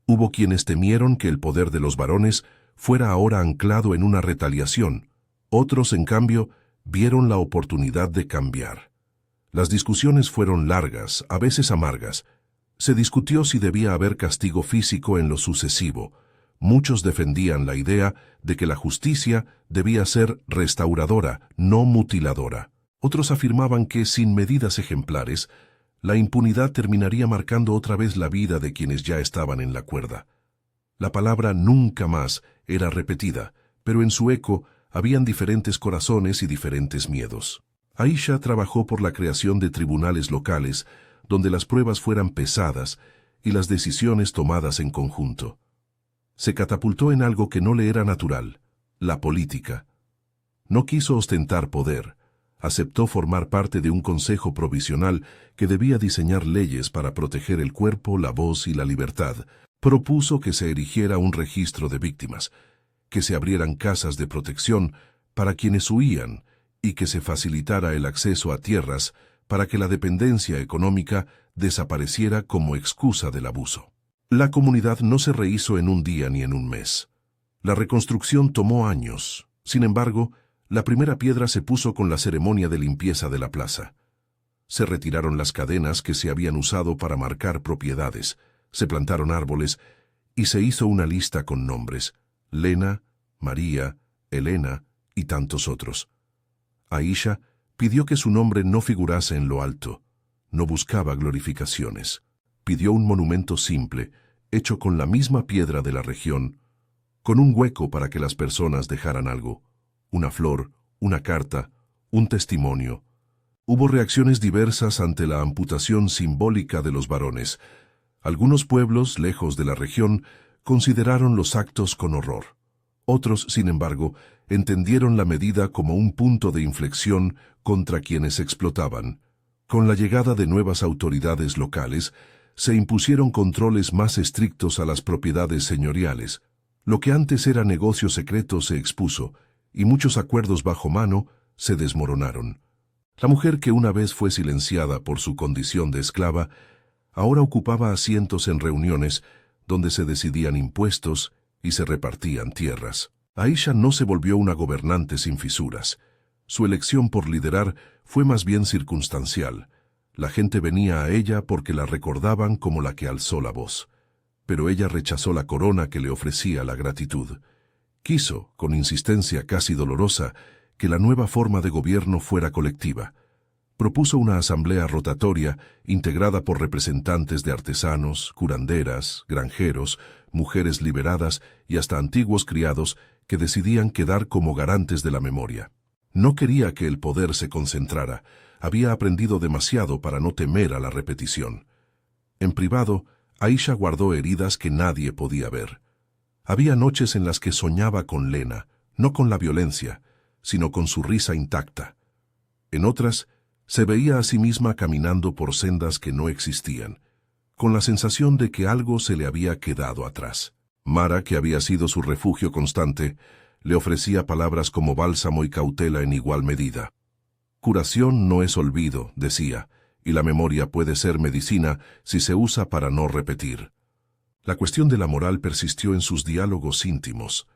Hubo quienes temieron que el poder de los varones fuera ahora anclado en una retaliación. Otros, en cambio, vieron la oportunidad de cambiar. Las discusiones fueron largas, a veces amargas. Se discutió si debía haber castigo físico en lo sucesivo. Muchos defendían la idea de que la justicia debía ser restauradora, no mutiladora. Otros afirmaban que, sin medidas ejemplares, la impunidad terminaría marcando otra vez la vida de quienes ya estaban en la cuerda. La palabra nunca más era repetida, pero en su eco habían diferentes corazones y diferentes miedos. Aisha trabajó por la creación de tribunales locales, donde las pruebas fueran pesadas y las decisiones tomadas en conjunto. Se catapultó en algo que no le era natural, la política. No quiso ostentar poder. Aceptó formar parte de un consejo provisional que debía diseñar leyes para proteger el cuerpo, la voz y la libertad. Propuso que se erigiera un registro de víctimas, que se abrieran casas de protección para quienes huían y que se facilitara el acceso a tierras para que la dependencia económica desapareciera como excusa del abuso. La comunidad no se rehizo en un día ni en un mes. La reconstrucción tomó años. Sin embargo, la primera piedra se puso con la ceremonia de limpieza de la plaza. Se retiraron las cadenas que se habían usado para marcar propiedades, se plantaron árboles y se hizo una lista con nombres: Lena, María, Elena y tantos otros. Aisha pidió que su nombre no figurase en lo alto. No buscaba glorificaciones. Pidió un monumento simple, hecho con la misma piedra de la región, con un hueco para que las personas dejaran algo: una flor, una carta, un testimonio. Hubo reacciones diversas ante la amputación simbólica de los varones. Algunos pueblos, lejos de la región, consideraron los actos con horror. Otros, sin embargo, entendieron la medida como un punto de inflexión contra quienes explotaban. Con la llegada de nuevas autoridades locales, se impusieron controles más estrictos a las propiedades señoriales. Lo que antes era negocio secreto se expuso, y muchos acuerdos bajo mano se desmoronaron. La mujer que una vez fue silenciada por su condición de esclava, ahora ocupaba asientos en reuniones donde se decidían impuestos y se repartían tierras. Aisha no se volvió una gobernante sin fisuras. Su elección por liderar fue más bien circunstancial. La gente venía a ella porque la recordaban como la que alzó la voz. Pero ella rechazó la corona que le ofrecía la gratitud. Quiso, con insistencia casi dolorosa, que la nueva forma de gobierno fuera colectiva. Propuso una asamblea rotatoria integrada por representantes de artesanos, curanderas, granjeros, mujeres liberadas y hasta antiguos criados que decidían quedar como garantes de la memoria. No quería que el poder se concentrara. Había aprendido demasiado para no temer a la repetición. En privado, Aisha guardó heridas que nadie podía ver. Había noches en las que soñaba con Lena, no con la violencia, sino con su risa intacta. En otras, se veía a sí misma caminando por sendas que no existían, con la sensación de que algo se le había quedado atrás. Mara, que había sido su refugio constante, le ofrecía palabras como bálsamo y cautela en igual medida. Curación no es olvido, decía, y la memoria puede ser medicina si se usa para no repetir. La cuestión de la moral persistió en sus diálogos íntimos.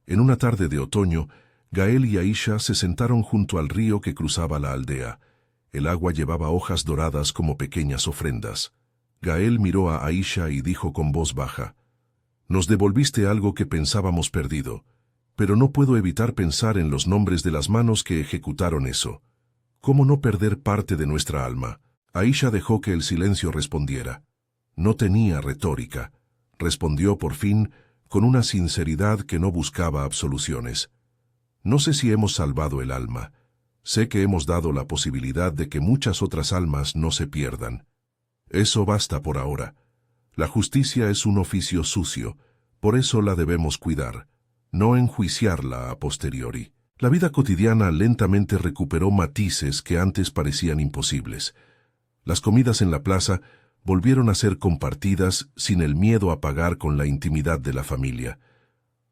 En una tarde de otoño, Gael y Aisha se sentaron junto al río que cruzaba la aldea. El agua llevaba hojas doradas como pequeñas ofrendas. Gael miró a Aisha y dijo con voz baja: «Nos devolviste algo que pensábamos perdido, pero no puedo evitar pensar en los nombres de las manos que ejecutaron eso. ¿Cómo no perder parte de nuestra alma?» Aisha dejó que el silencio respondiera. No tenía retórica. Respondió por fin con una sinceridad que no buscaba absoluciones. «No sé si hemos salvado el alma. Sé que hemos dado la posibilidad de que muchas otras almas no se pierdan. Eso basta por ahora. La justicia es un oficio sucio, por eso la debemos cuidar, no enjuiciarla a posteriori». La vida cotidiana lentamente recuperó matices que antes parecían imposibles. Las comidas en la plaza volvieron a ser compartidas sin el miedo a pagar con la intimidad de la familia.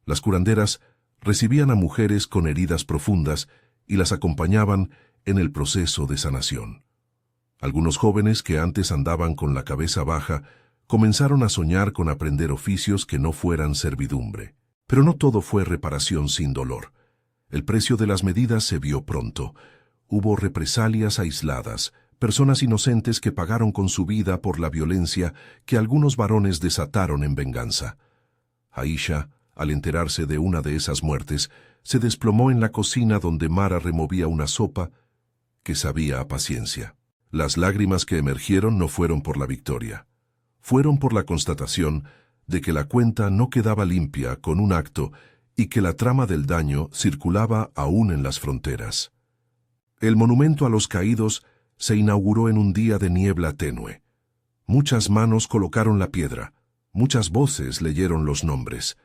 Las curanderas recibían a mujeres con heridas profundas y las acompañaban en el proceso de sanación. Algunos jóvenes que antes andaban con la cabeza baja comenzaron a soñar con aprender oficios que no fueran servidumbre. Pero no todo fue reparación sin dolor. El precio de las medidas se vio pronto. Hubo represalias aisladas, personas inocentes que pagaron con su vida por la violencia que algunos varones desataron en venganza. Aisha, al enterarse de una de esas muertes, se desplomó en la cocina donde Mara removía una sopa que sabía a paciencia. Las lágrimas que emergieron no fueron por la victoria. Fueron por la constatación de que la cuenta no quedaba limpia con un acto y que la trama del daño circulaba aún en las fronteras. El monumento a los caídos se inauguró en un día de niebla tenue. Muchas manos colocaron la piedra, muchas voces leyeron los nombres.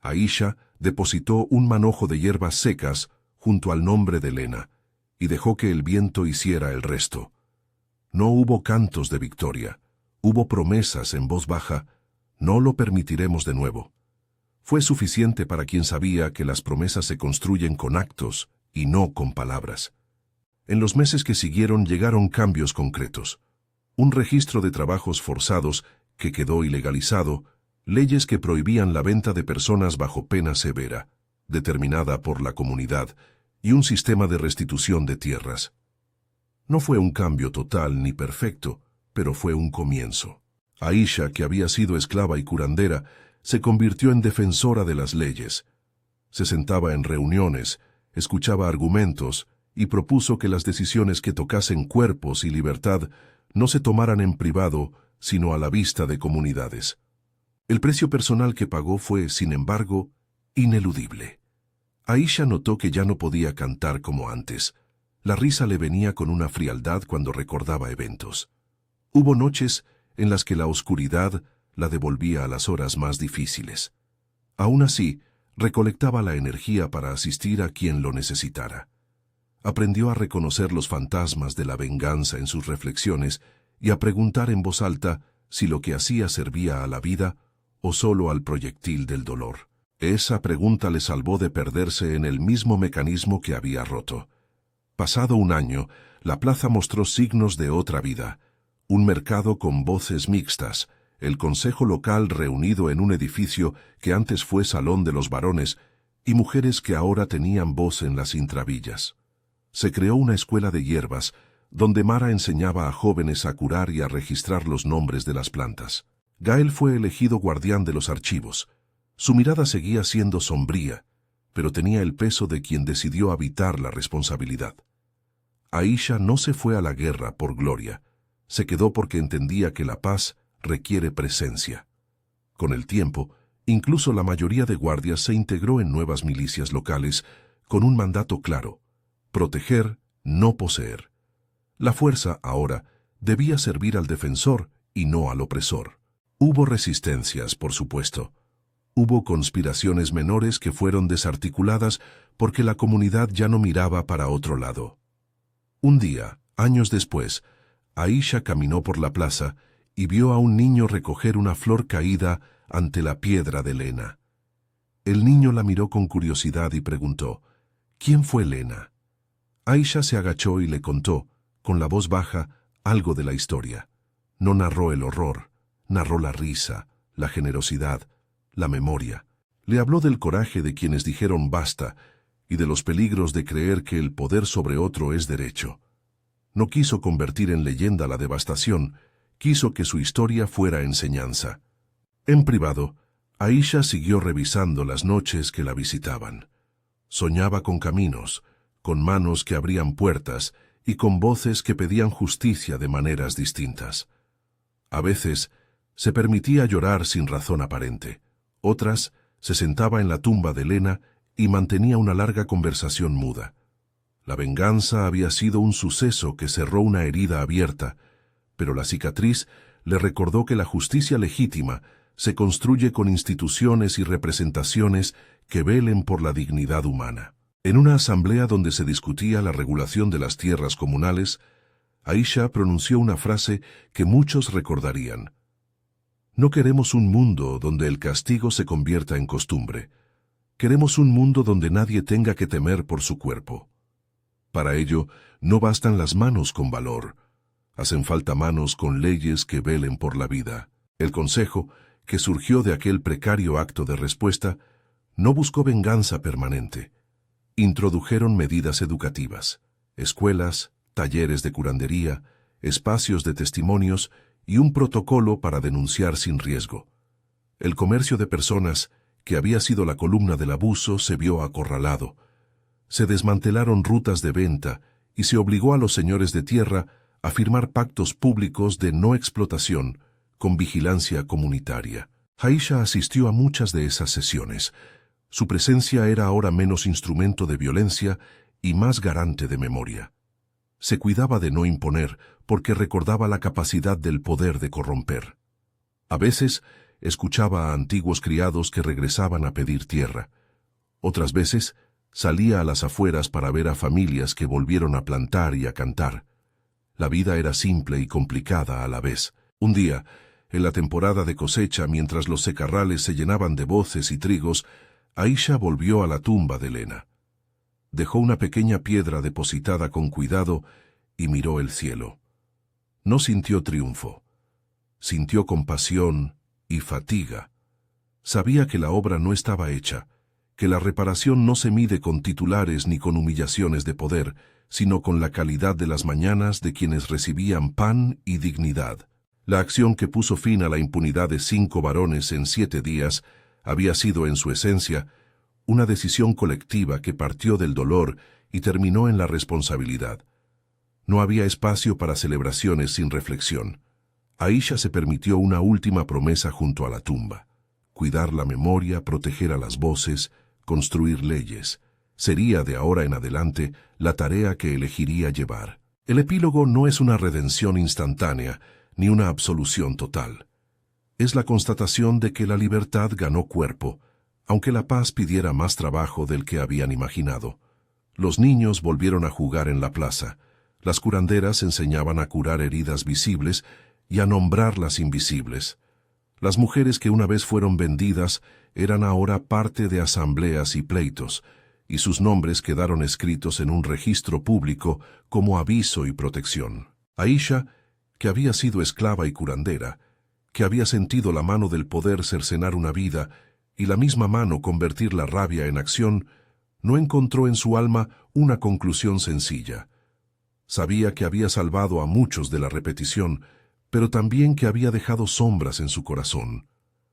Aisha depositó un manojo de hierbas secas junto al nombre de Lena y dejó que el viento hiciera el resto. No hubo cantos de victoria, hubo promesas en voz baja: no lo permitiremos de nuevo. Fue suficiente para quien sabía que las promesas se construyen con actos y no con palabras. En los meses que siguieron llegaron cambios concretos. Un registro de trabajos forzados que quedó ilegalizado, leyes que prohibían la venta de personas bajo pena severa, determinada por la comunidad, y un sistema de restitución de tierras. No fue un cambio total ni perfecto, pero fue un comienzo. Aisha, que había sido esclava y curandera, se convirtió en defensora de las leyes. Se sentaba en reuniones, escuchaba argumentos y propuso que las decisiones que tocasen cuerpos y libertad no se tomaran en privado, sino a la vista de comunidades. El precio personal que pagó fue, sin embargo, ineludible. Aisha notó que ya no podía cantar como antes. La risa le venía con una frialdad cuando recordaba eventos. Hubo noches en las que la oscuridad la devolvía a las horas más difíciles. Aún así, recolectaba la energía para asistir a quien lo necesitara. Aprendió a reconocer los fantasmas de la venganza en sus reflexiones y a preguntar en voz alta si lo que hacía servía a la vida o solo al proyectil del dolor. Esa pregunta le salvó de perderse en el mismo mecanismo que había roto. Pasado un año, la plaza mostró signos de otra vida. Un mercado con voces mixtas, el consejo local reunido en un edificio que antes fue salón de los varones, y mujeres que ahora tenían voz en las intravillas. Se creó una escuela de hierbas, donde Mara enseñaba a jóvenes a curar y a registrar los nombres de las plantas. Gael fue elegido guardián de los archivos. Su mirada seguía siendo sombría, pero tenía el peso de quien decidió habitar la responsabilidad. Aisha no se fue a la guerra por gloria, se quedó porque entendía que la paz requiere presencia. Con el tiempo, incluso la mayoría de guardias se integró en nuevas milicias locales con un mandato claro: proteger, no poseer. La fuerza, ahora, debía servir al defensor y no al opresor. Hubo resistencias, por supuesto. Hubo conspiraciones menores que fueron desarticuladas porque la comunidad ya no miraba para otro lado. Un día, años después, Aisha caminó por la plaza y vio a un niño recoger una flor caída ante la piedra de Lena. El niño la miró con curiosidad y preguntó: ¿quién fue Lena? Aisha se agachó y le contó, con la voz baja, algo de la historia. No narró el horror, narró la risa, la generosidad, la memoria. Le habló del coraje de quienes dijeron basta y de los peligros de creer que el poder sobre otro es derecho. No quiso convertir en leyenda la devastación, quiso que su historia fuera enseñanza. En privado, Aisha siguió revisando las noches que la visitaban. Soñaba con caminos, con manos que abrían puertas y con voces que pedían justicia de maneras distintas. A veces, se permitía llorar sin razón aparente. Otras, se sentaba en la tumba de Lena y mantenía una larga conversación muda. La venganza había sido un suceso que cerró una herida abierta, pero la cicatriz le recordó que la justicia legítima se construye con instituciones y representaciones que velen por la dignidad humana. En una asamblea donde se discutía la regulación de las tierras comunales, Aisha pronunció una frase que muchos recordarían: no queremos un mundo donde el castigo se convierta en costumbre. Queremos un mundo donde nadie tenga que temer por su cuerpo. Para ello, no bastan las manos con valor. Hacen falta manos con leyes que velen por la vida. El consejo, que surgió de aquel precario acto de respuesta, no buscó venganza permanente. Introdujeron medidas educativas, escuelas, talleres de curandería, espacios de testimonios y un protocolo para denunciar sin riesgo. El comercio de personas, que había sido la columna del abuso, se vio acorralado. Se desmantelaron rutas de venta y se obligó a los señores de tierra a firmar pactos públicos de no explotación con vigilancia comunitaria. Aisha asistió a muchas de esas sesiones. Su presencia era ahora menos instrumento de violencia y más garante de memoria. Se cuidaba de no imponer porque recordaba la capacidad del poder de corromper. A veces escuchaba a antiguos criados que regresaban a pedir tierra. Otras veces salía a las afueras para ver a familias que volvieron a plantar y a cantar. La vida era simple y complicada a la vez. Un día, en la temporada de cosecha, mientras los secarrales se llenaban de boces y trigos, Aisha volvió a la tumba de Lena. Dejó una pequeña piedra depositada con cuidado y miró el cielo. No sintió triunfo. Sintió compasión y fatiga. Sabía que la obra no estaba hecha, que la reparación no se mide con titulares ni con humillaciones de poder, sino con la calidad de las mañanas de quienes recibían pan y dignidad. La acción que puso fin a la impunidad de 5 varones en 7 días había sido en su esencia una decisión colectiva que partió del dolor y terminó en la responsabilidad. No había espacio para celebraciones sin reflexión. Aisha se permitió una última promesa junto a la tumba: cuidar la memoria, proteger a las voces, construir leyes. Sería de ahora en adelante la tarea que elegiría llevar. El epílogo no es una redención instantánea ni una absolución total. Es la constatación de que la libertad ganó cuerpo, aunque la paz pidiera más trabajo del que habían imaginado. Los niños volvieron a jugar en la plaza. Las curanderas enseñaban a curar heridas visibles y a nombrar las invisibles. Las mujeres que una vez fueron vendidas eran ahora parte de asambleas y pleitos, y sus nombres quedaron escritos en un registro público como aviso y protección. Aisha, que había sido esclava y curandera, que había sentido la mano del poder cercenar una vida y la misma mano convertir la rabia en acción, no encontró en su alma una conclusión sencilla. Sabía que había salvado a muchos de la repetición, pero también que había dejado sombras en su corazón.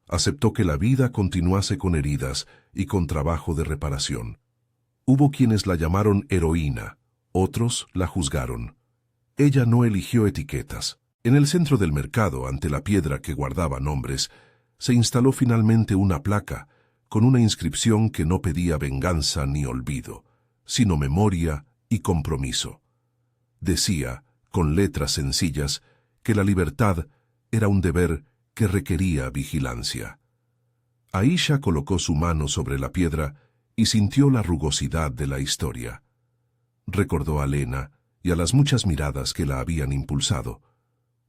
Aceptó que la vida continuase con heridas y con trabajo de reparación. Hubo quienes la llamaron heroína, otros la juzgaron. Ella no eligió etiquetas. En el centro del mercado, ante la piedra que guardaba nombres, se instaló finalmente una placa con una inscripción que no pedía venganza ni olvido, sino memoria y compromiso. Decía, con letras sencillas, que la libertad era un deber que requería vigilancia. Aisha colocó su mano sobre la piedra y sintió la rugosidad de la historia. Recordó a Lena y a las muchas miradas que la habían impulsado.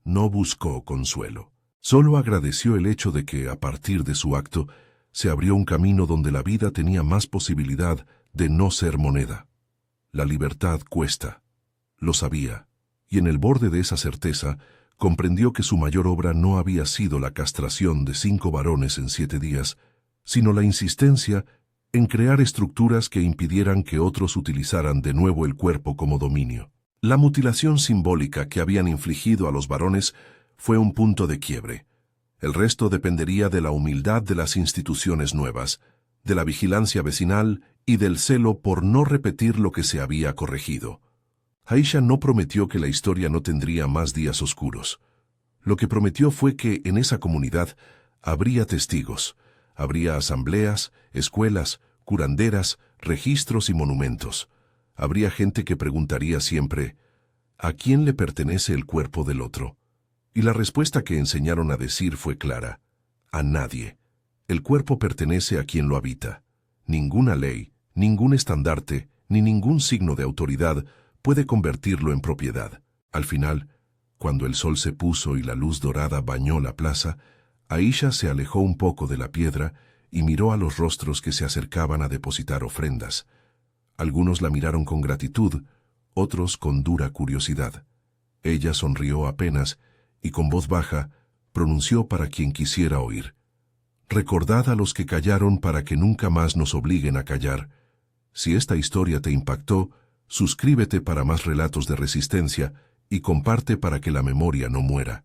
No buscó consuelo. Solo agradeció el hecho de que, a partir de su acto, se abrió un camino donde la vida tenía más posibilidad de no ser moneda. La libertad cuesta. Lo sabía, y en el borde de esa certeza, comprendió que su mayor obra no había sido la castración de 5 varones en 7 días, sino la insistencia en crear estructuras que impidieran que otros utilizaran de nuevo el cuerpo como dominio. La mutilación simbólica que habían infligido a los varones fue un punto de quiebre. El resto dependería de la humildad de las instituciones nuevas, de la vigilancia vecinal y del celo por no repetir lo que se había corregido. Aisha no prometió que la historia no tendría más días oscuros. Lo que prometió fue que en esa comunidad habría testigos, habría asambleas, escuelas, curanderas, registros y monumentos. Habría gente que preguntaría siempre, ¿a quién le pertenece el cuerpo del otro? Y la respuesta que enseñaron a decir fue clara, a nadie. El cuerpo pertenece a quien lo habita. Ninguna ley, ningún estandarte, ni ningún signo de autoridad puede convertirlo en propiedad. Al final, cuando el sol se puso y la luz dorada bañó la plaza, Aisha se alejó un poco de la piedra y miró a los rostros que se acercaban a depositar ofrendas. Algunos la miraron con gratitud, otros con dura curiosidad. Ella sonrió apenas y con voz baja pronunció para quien quisiera oír: recordad a los que callaron para que nunca más nos obliguen a callar. Si esta historia te impactó, suscríbete para más relatos de resistencia y comparte para que la memoria no muera.